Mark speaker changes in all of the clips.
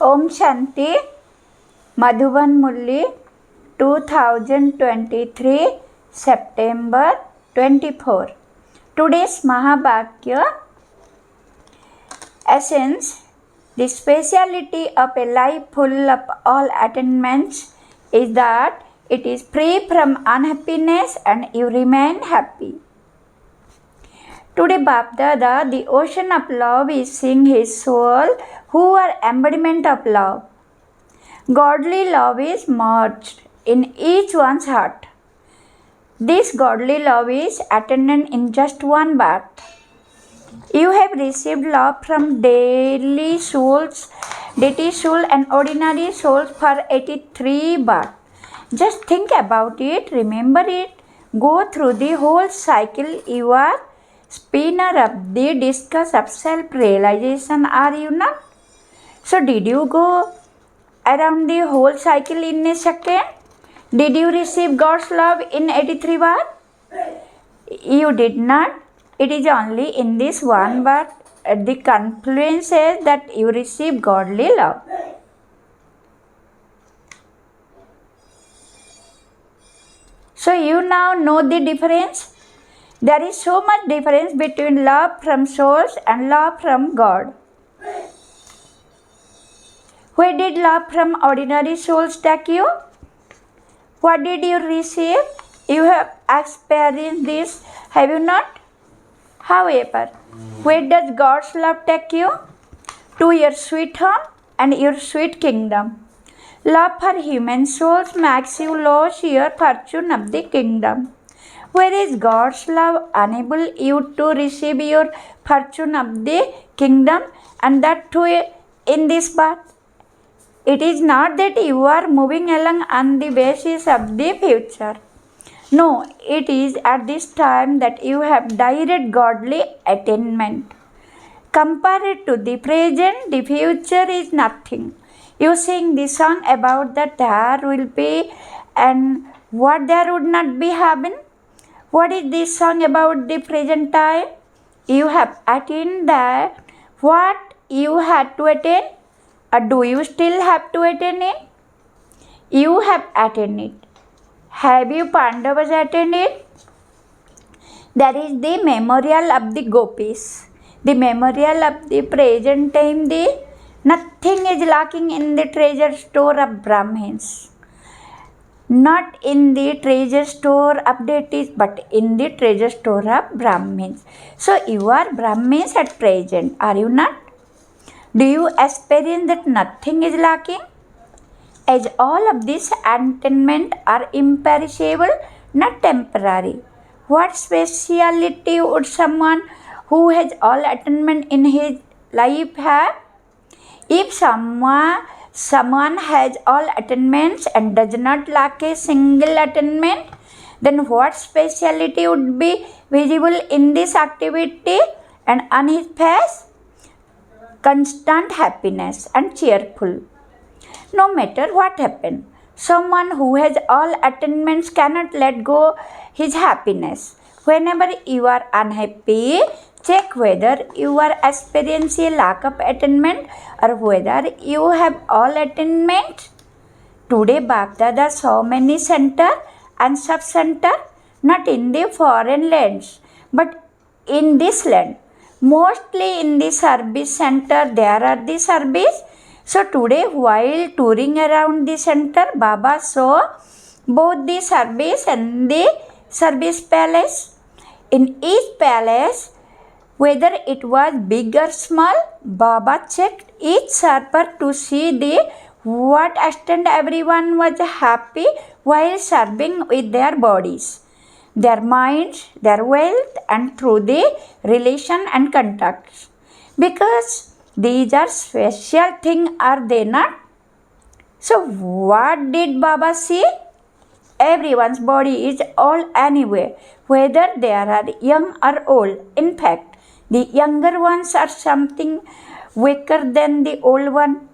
Speaker 1: Om Shanti, Madhuban Murli, 2023, September 24. Today's Mahabhagya essence. The speciality of a life full of all attainments is that it is free from unhappiness and you remain happy. Today, Bapdada, the ocean of love, is seeing his soul who are embodiment of love. Godly love is merged in each one's heart. This godly love is attained in just one birth. You have received love from daily souls, deity soul and ordinary souls for 83 births. Just think about it, remember it, go through the whole cycle. You are spinner of the discus of self-realization, are you not? So did you go around the whole cycle in a second? Did you receive God's love in 83 births? You did not. It is only in this one birth at the confluences that you receive godly love. So you now know the difference. There is so much difference between love from souls and love from God. Where did love from ordinary souls take you? What did you receive? You have experienced this, have you not? However, where does God's love take you? To your sweet home and your sweet kingdom. Love for human souls makes you lose your fortune of the kingdom. Where is God's love enable you to receive your fortune of the kingdom, and that too in this birth? It is not that you are moving along on the basis of the future. No, it is at this time that you have direct godly attainment. Compared to the present, the future is nothing. You sing the song about that there will be and what there would not be happen. What is this song about the present time? You have attained that what you had to attain, or do you still have to attain it? You have attained it. Have you Pandavas attained it? There is the memorial of the gopis, the memorial of the present time. Nothing is lacking in the treasure store of Brahmins. Not in the treasure store of deities, but in the treasure store of Brahmins. So you are Brahmins at present, are you not? Do you experience that nothing is lacking? As all of these attainments are imperishable, not temporary. What speciality would someone who has all attainment in his life have? If someone has all attainments and does not lack a single attainment, then what speciality would be visible in this activity and on his face? Constant happiness and cheerful. No matter what happens, someone who has all attainments cannot let go his happiness. Whenever you are unhappy, check whether you are experiencing a lack of attainment or whether you have all attainment. Today, Bapdada so many center and sub-center, not in the foreign lands, but in this land. Mostly in the service center, there are the service. So today, while touring around the center, Baba saw both the service and the service palace. In each palace, whether it was big or small, Baba checked each server to see what extent everyone was happy while serving with their bodies, their minds, their wealth, and through the relation and contacts. Because these are special things, are they not? So what did Baba see? Everyone's body is all anyway, whether they are young or old. In fact, the younger ones are something weaker than the old one.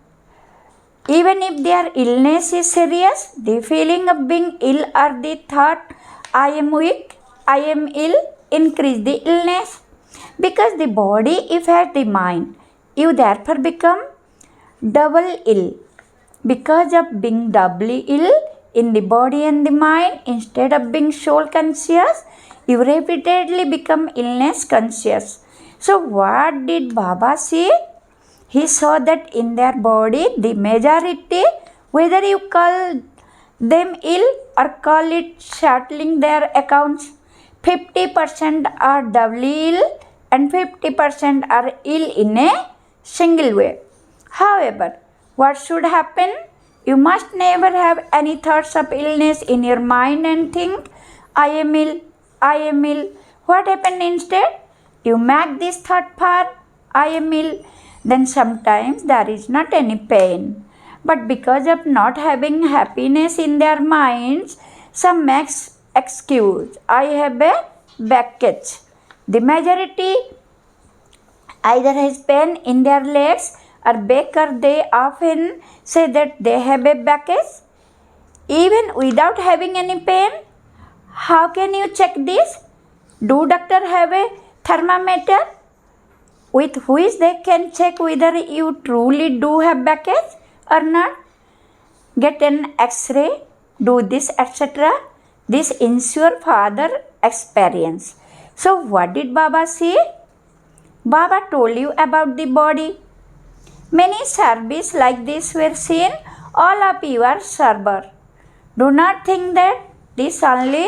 Speaker 1: Even if their illness is serious, the feeling of being ill or the thought, I am weak, I am ill, increase the illness. Because the body affects the mind. You therefore become double ill. Because of being doubly ill in the body and the mind, instead of being soul conscious, you repeatedly become illness conscious. So, what did Baba see? He saw that in their body, the majority, whether you call them ill or call it settling their accounts, 50% are doubly ill and 50% are ill in a single way. However, what should happen? You must never have any thoughts of illness in your mind and think, I am ill, I am ill. What happened instead? You make this thought part, I am ill. Then sometimes there is not any pain. But because of not having happiness in their minds, some makes excuse. I have a backache. The majority either has pain in their legs or back, or they often say that they have a backache even without having any pain. How can you check this? Do doctor have a thermometer with which they can check whether you truly do have backache or not? Get an x-ray, do this, etc. This ensure further experience. So what did Baba say? Baba told you about the body. Many services like this were seen. All of you are server. Do not think that this only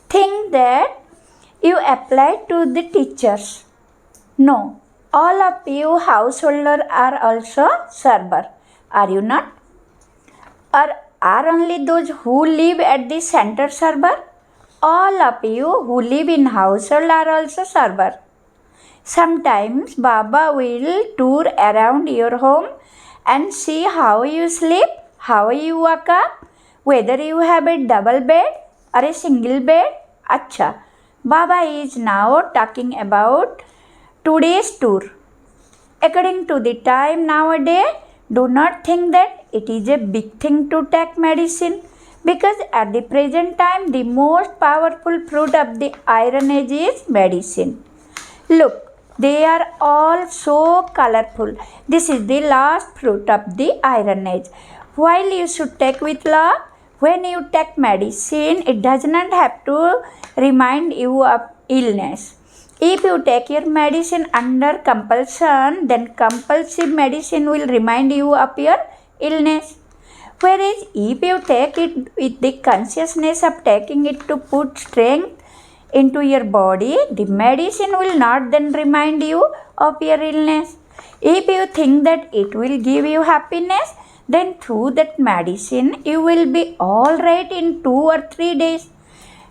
Speaker 1: thing that you apply to the teachers. No, all of you householders are also server. Are you not? Or are only those who live at the center server? All of you who live in household are also server. Sometimes Baba will tour around your home and see how you sleep, how you wake up, whether you have a double bed or a single bed. Acha, Baba is now talking about today's tour. According to the time nowadays, do not think that it is a big thing to take medicine, because at the present time the most powerful fruit of the Iron Age is medicine. Look, they are all so colorful. This is the last fruit of the Iron Age. While you should take with love, when you take medicine, it does not have to remind you of illness. If you take your medicine under compulsion, then compulsive medicine will remind you of your illness. Whereas if you take it with the consciousness of taking it to put strength into your body, the medicine will not then remind you of your illness. If you think that it will give you happiness, then through that medicine you will be all right in 2 or 3 days.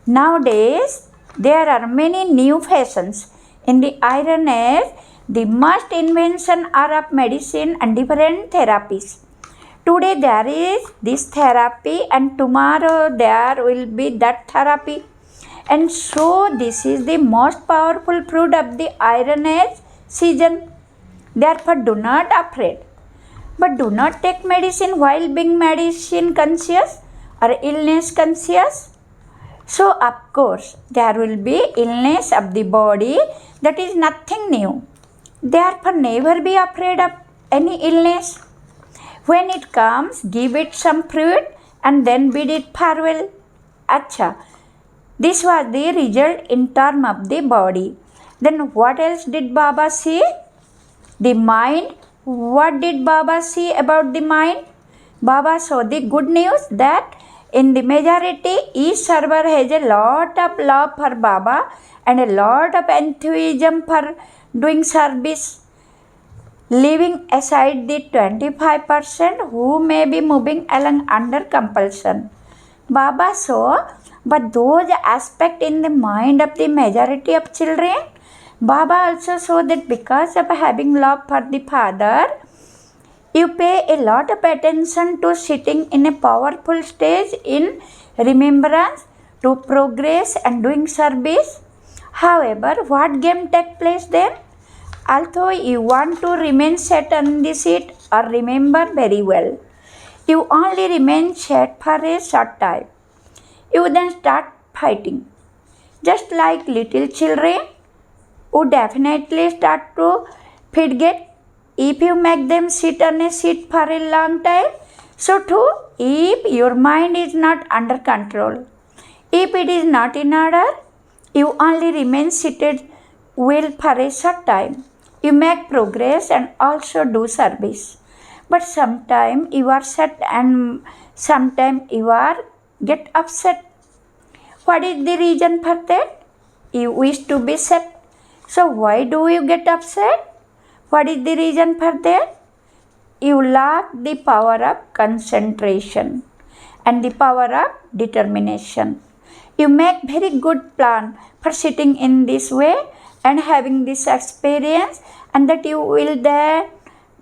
Speaker 1: Nowadays, there are many new fashions. In the Iron Age, the most invention are of medicine and different therapies. Today there is this therapy and tomorrow there will be that therapy. And so this is the most powerful fruit of the Iron Age season. Therefore do not afraid. But do not take medicine while being medicine conscious or illness conscious. So of course there will be illness of the body, that is nothing new. Therefore never be afraid of any illness. When it comes, give it some fruit and then bid it farewell. Acha. This was the result in terms of the body. Then what else did Baba say? The mind. What did Baba say about the mind? Baba saw the good news that in the majority, each server has a lot of love for Baba and a lot of enthusiasm for doing service, leaving aside the 25% who may be moving along under compulsion. Baba saw, but those aspects in the mind of the majority of children, Baba also saw that because of having love for the Father, you pay a lot of attention to sitting in a powerful stage in remembrance, to progress and doing service. However, what game take place then? Although you want to remain sat on the seat or remember very well, you only remain sat for a short time. You then start fighting. Just like little children who definitely start to forget if you make them sit on a seat for a long time, so too if your mind is not under control, if it is not in order, you only remain seated will for a short time. You make progress and also do service. But sometimes you are set and sometimes you are get upset. What is the reason for that? You wish to be set. So why do you get upset? What is the reason for that? You lack the power of concentration and the power of determination. You make very good plan for sitting in this way and having this experience, and that you will then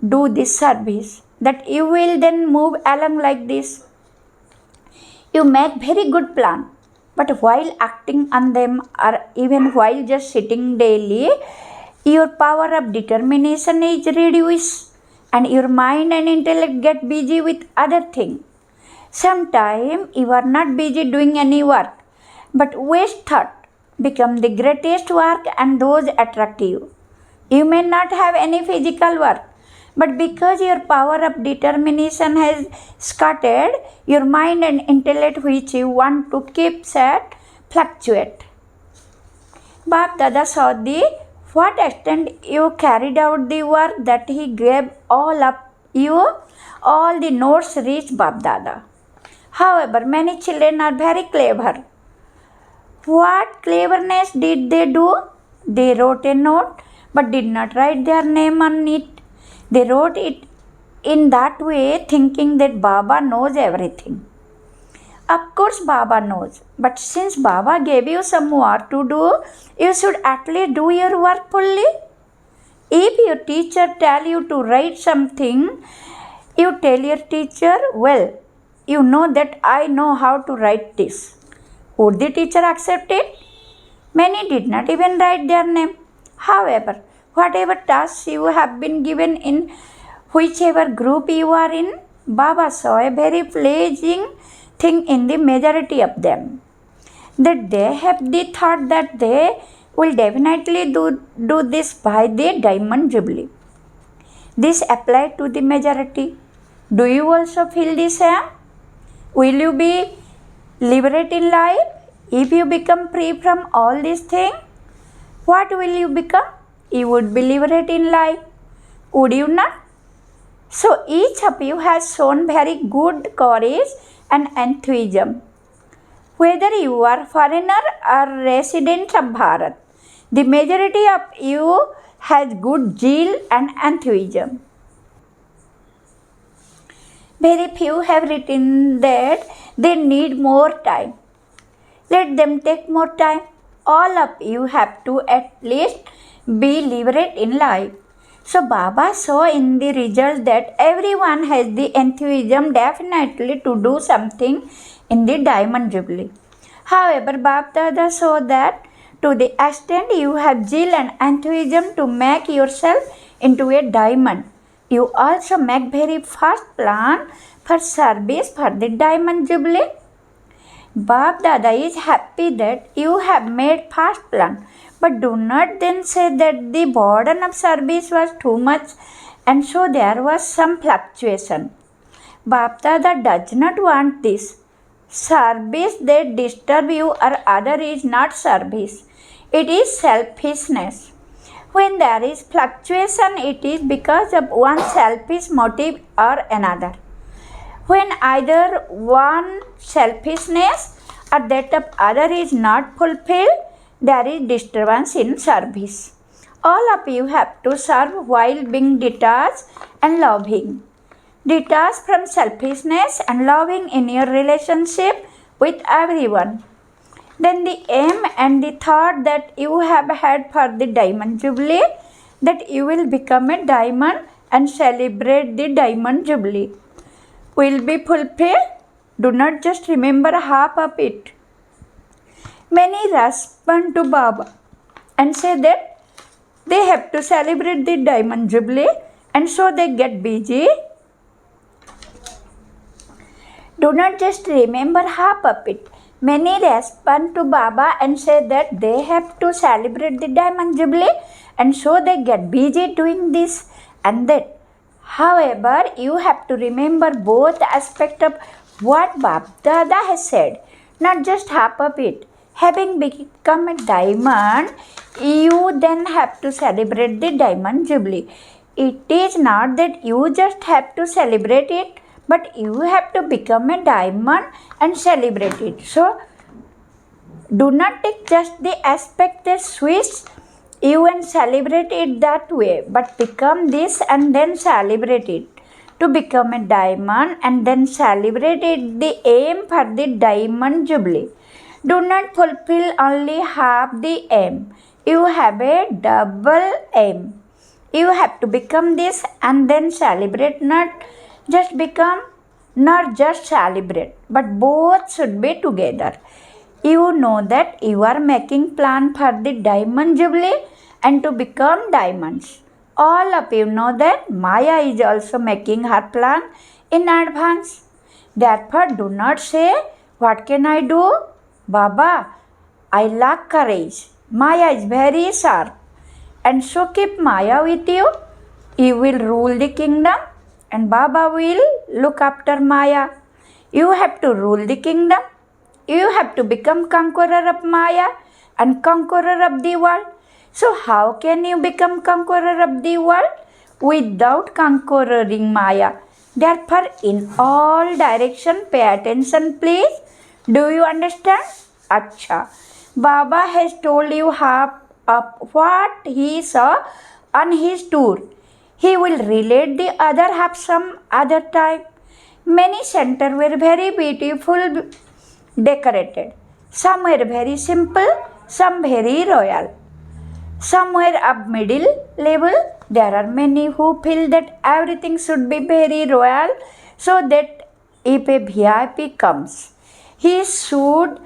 Speaker 1: do this service, that you will then move along like this. You make very good plan, but while acting on them or even while just sitting daily, your power of determination is reduced and your mind and intellect get busy with other things. Sometimes you are not busy doing any work, but waste thought become the greatest work and those attract you. You may not have any physical work, but because your power of determination has scattered, your mind and intellect which you want to keep set fluctuate. Bap Dada saw the what extent you carried out the work that he gave all up you, all the notes reached Bap Dada. However, many children are very clever. What cleverness did they do? They wrote a note but did not write their name on it. They wrote it in that way thinking that Baba knows everything. Of course Baba knows, but since Baba gave you some work to do, you should at least do your work fully. If your teacher tell you to write something, you tell your teacher, well, you know that I know how to write this. Would the teacher accept it? Many did not even write their name. However, whatever tasks you have been given in whichever group you are in, Baba saw a very pleasing thing in the majority of them. That they have the thought that they will definitely do this by the Diamond Jubilee. This applied to the majority. Do you also feel the same? Will you be liberated in life? If you become free from all these things, what will you become? You would be liberated in life. Would you not? So each of you has shown very good courage and enthusiasm. Whether you are foreigner or resident of Bharat, the majority of you has good zeal and enthusiasm. Very few have written that they need more time. Let them take more time. All of you have to at least be liberated in life. So Baba saw in the result that everyone has the enthusiasm definitely to do something in the Diamond Jubilee. However, Baba Dada saw that to the extent you have zeal and enthusiasm to make yourself into a diamond, you also make very fast plan for service for the Diamond Jubilee. Baba Dada is happy that you have made fast plan, but do not then say that the burden of service was too much and so there was some fluctuation. Baba Dada does not want this. Service that disturb you or other is not service. It is selfishness. When there is fluctuation, it is because of one selfish motive or another. When either one selfishness or that of other is not fulfilled, there is disturbance in service. All of you have to serve while being detached and loving. Detached from selfishness and loving in your relationship with everyone. Then the aim and the thought that you have had for the Diamond Jubilee, that you will become a diamond and celebrate the Diamond Jubilee, will be fulfilled. Do not just remember half of it. Many respond to Baba and say that they have to celebrate the Diamond Jubilee and so they get busy. Do not just remember half of it. Many respond to Baba and say that they have to celebrate the Diamond Jubilee and so they get busy doing this and that. However, you have to remember both aspects of what Bab Dada has said, not just half of it. Having become a diamond, you then have to celebrate the diamond jubilee. It is not that you just have to celebrate it, but you have to become a diamond and celebrate it. So, do not take just the aspect as Swiss you and celebrate it that way, but become this and then celebrate it. To become a diamond and then celebrate it, the aim for the diamond jubilee. Do not fulfill only half the aim. You have a double aim. You have to become this and then celebrate, not just become, not just celebrate, but both should be together. You know that you are making plan for the diamond jubilee and to become diamonds. All of you know that Maya is also making her plan in advance. Therefore, do not say, what can I do? Baba, I lack courage. Maya is very sharp. And so keep Maya with you. You will rule the kingdom and Baba will look after Maya. You have to rule the kingdom. You have to become conqueror of Maya and conqueror of the world. So how can you become conqueror of the world without conquering Maya? Therefore, in all direction, pay attention please. Do you understand? Acha. Baba has told you half of what he saw on his tour. He will relate the other half some other time. Many centers were very beautiful, decorated. Some were very simple, some very royal. Somewhere up middle level, there are many who feel that everything should be very royal, so that if a VIP comes, he should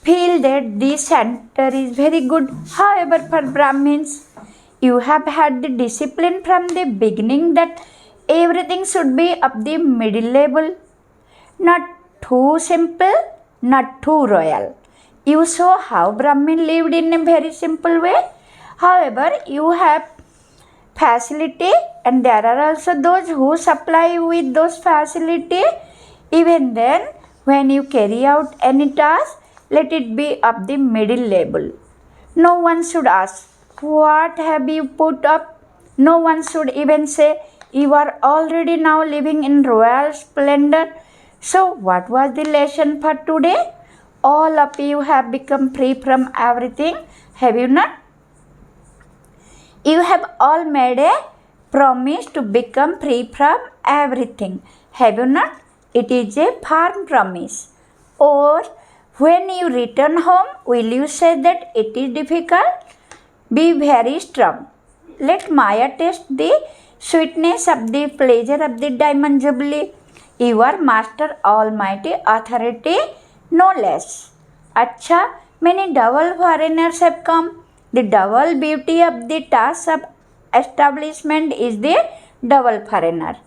Speaker 1: feel that the center is very good. However, for Brahmins, you have had the discipline from the beginning that everything should be of the middle level, not too simple, not too royal. You saw how Brahmin lived in a very simple way. However, you have facility and there are also those who supply with those facility. Even then, when you carry out any task, let it be of the middle level. No one should ask, what have you put up? No one should even say, you are already now living in royal splendor. So, what was the lesson for today? All of you have become free from everything, have you not? You have all made a promise to become free from everything, have you not? It is a firm promise. Or when you return home, will you say that it is difficult? Be very strong. Let Maya taste the sweetness of the pleasure of the diamond jubilee. You are Master Almighty Authority, no less. Acha, many double foreigners have come. The double beauty of the task of establishment is the double foreigner.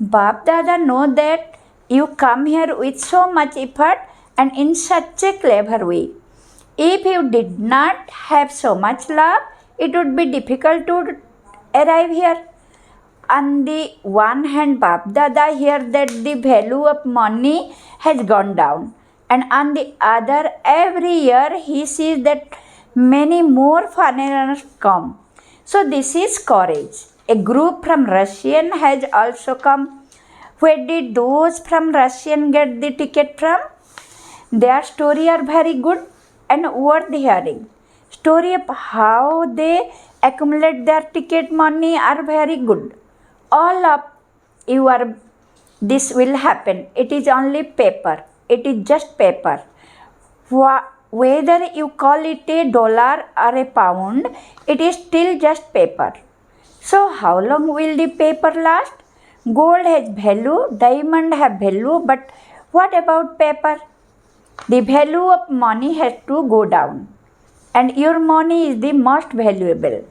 Speaker 1: Bab Dada know that you come here with so much effort and in such a clever way. If you did not have so much love, it would be difficult to arrive here. On the one hand, Bab Dada hears that the value of money has gone down. And on the other, every year he sees that many more foreigners come. So this is courage. A group from Russian has also come. Where did those from Russian get the ticket from? Their story are very good and worth hearing. Story of how they accumulate their ticket money are very good. All of you are, this will happen. It is only paper. It is just paper. Whether you call it a dollar or a pound, it is still just paper. So how long will the paper last? Gold has value, diamond have value, but what about paper? The value of money has to go down. And your money is the most valuable.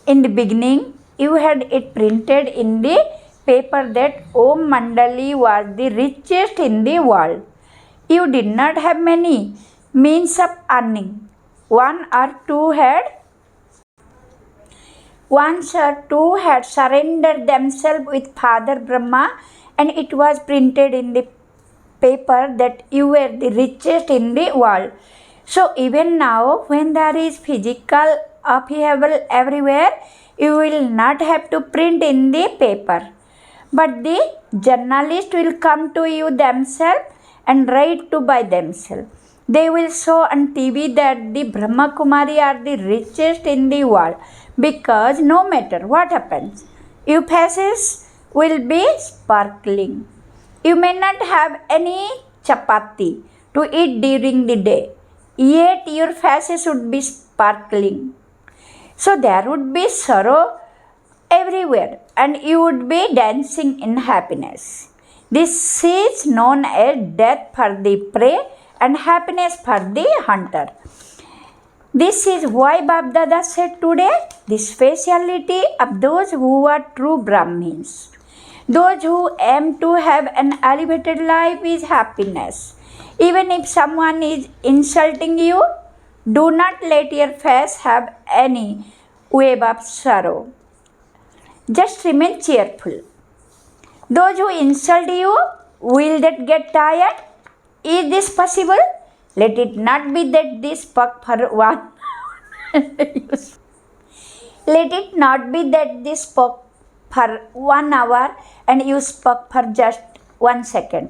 Speaker 1: In the beginning, you had it printed in the paper that Om Mandali was the richest in the world. You did not have many means of earning. One or two had Once or two had surrendered themselves with Father Brahma, and it was printed in the paper that you were the richest in the world. So even now, when there is physical upheaval everywhere, you will not have to print in the paper, but the journalist will come to you themselves and write to by themselves. They will show on TV that the Brahmakumaris are the richest in the world, because no matter what happens, your faces will be sparkling. You may not have any chapati to eat during the day, yet your faces would be sparkling. So there would be sorrow everywhere, and you would be dancing in happiness. This is known as death for the prey and happiness for the hunter. This is why Babdada said today the speciality of those who are true Brahmins, those who aim to have an elevated life, is happiness. Even if someone is insulting you, do not let your face have any wave of sorrow. Just remain cheerful. Those who insult you, will that get tired? Is this possible? Let it not be that they spoke for one. Let it not be that they spoke for 1 hour and you spoke for just 1 second.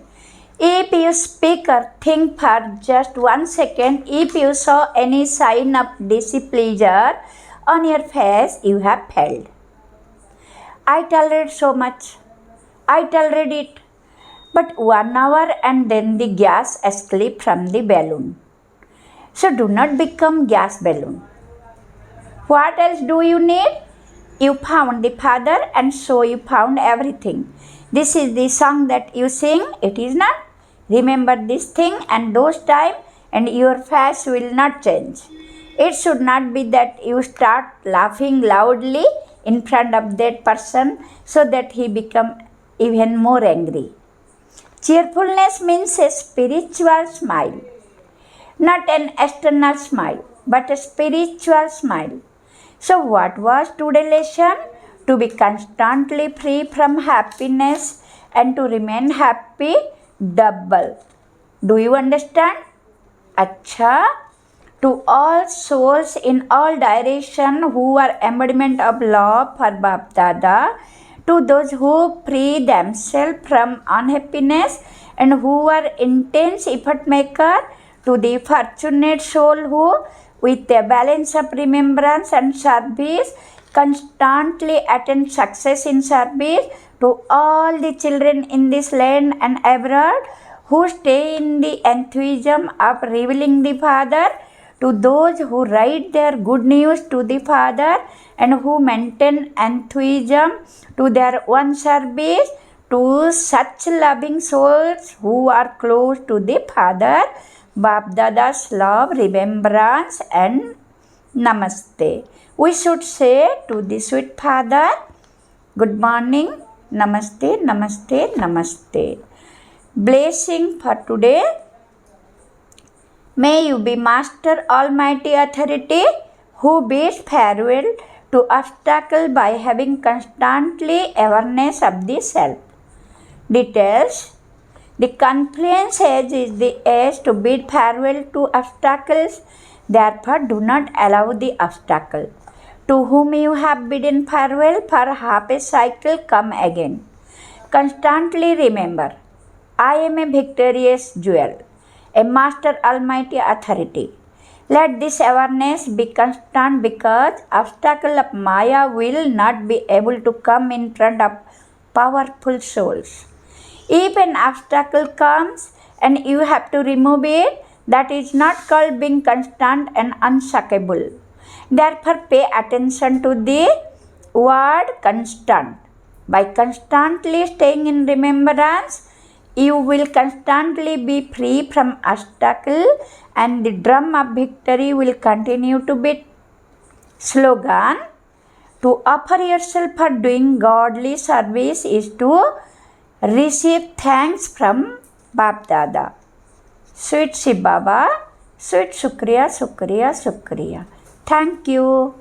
Speaker 1: If you speak or think for just 1 second, if you saw any sign of displeasure on your face, you have failed. I tolerate so much. I tolerate it. But 1 hour and then the gas escapes from the balloon. So do not become gas balloon. What else do you need? You found the Father, and so you found everything. This is the song that you sing, it is not? Remember this thing and those time, and your face will not change. It should not be that you start laughing loudly in front of that person so that he become even more angry. Cheerfulness means a spiritual smile, not an external smile, but a spiritual smile. So what was today's lesson? To be constantly free from happiness and to remain happy double. Do you understand? Acha. To all souls in all directions who are embodiment of love for Bap Dada, to those who free themselves from unhappiness and who are intense effort maker, to the fortunate soul who, with a balance of remembrance and service, constantly attain success in service, to all the children in this land and abroad who stay in the enthusiasm of revealing the Father, to those who write their good news to the Father and who maintain enthusiasm to their own service, to such loving souls who are close to the Father, Bap Dada's love, remembrance and namaste. We should say to the sweet Father, good morning, namaste, namaste, namaste. Blessing for today. May you be Master Almighty Authority who bids farewell to obstacle by having constantly awareness of the self. Details. The confluence age is the age to bid farewell to obstacles. Therefore, do not allow the obstacle to whom you have bidden farewell for half a cycle come again. Constantly remember, I am a victorious jewel, a Master Almighty Authority. Let this awareness be constant, because obstacle of Maya will not be able to come in front of powerful souls. If an obstacle comes and you have to remove it, that is not called being constant and unshakable. Therefore, pay attention to the word constant. By constantly staying in remembrance, you will constantly be free from obstacle and the drum of victory will continue to beat. Slogan: to offer yourself for doing godly service is to receive thanks from Bap Dada. Sweet Shiv Baba, sweet Shukriya, Shukriya, Shukriya. Thank you.